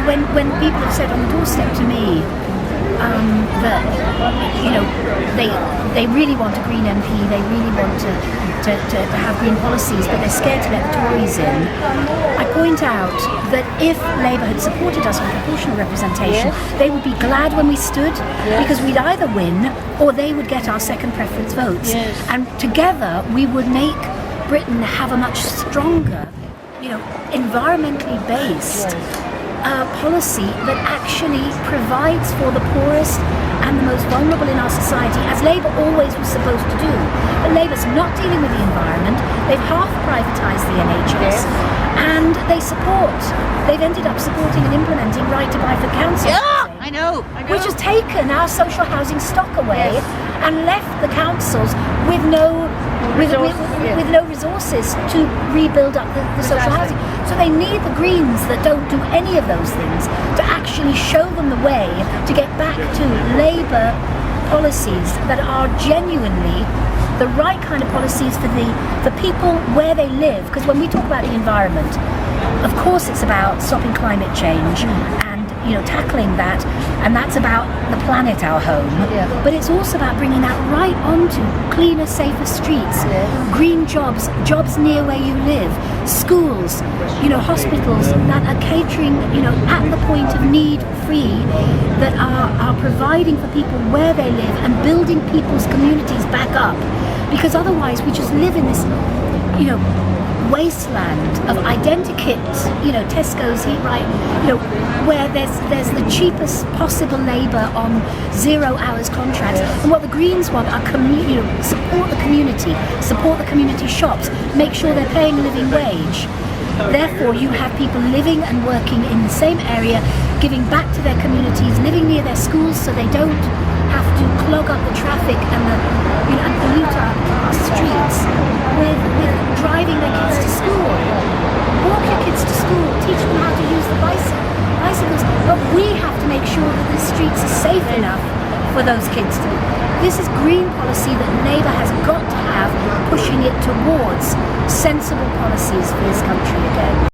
when people have said on the doorstep to me that they really want a Green MP, they really want to have green policies, but they're scared to let the Tories in, I point out that if Labour had supported us on proportional representation, they would be glad when we stood, because we'd either win or they would get our second preference votes, and together we would make Britain have a much stronger, environmentally based policy that actually provides for the poorest and the most vulnerable in our society, as Labour always was supposed to do. But Labour's not dealing with the environment. They've half privatised the NHS, and they've ended up supporting and implementing right to buy for council. I know. Which has taken our social housing stock away and left the councils with no resources to rebuild up the social housing. So they need the Greens that don't do any of those things to actually show them the way to get back to Labour policies that are genuinely the right kind of policies for the people where they live. Because when we talk about the environment, of course it's about stopping climate change and tackling that, and that's about the planet, our home. But it's also about bringing that right onto cleaner, safer streets, green jobs near where you live, schools, hospitals that are catering, at the point of need free, that are providing for people where they live and building people's communities back up. Because otherwise we just live in this, wasteland of identikit, Tesco's, Eat Right, where there's the cheapest possible labour on 0 hours contracts. And what the Greens want are support the community shops, make sure they're paying a living wage. Therefore, you have people living and working in the same area, giving back to their communities, living near their schools, so they don't have to clog up the traffic and and pollute our streets with driving their kids to school. Walk your kids to school, teach them how to use the bicycles. But we have to make sure that the streets are safe enough for those kids to. This is green policy that Labour has got to have, pushing it towards sensible policies for this country again.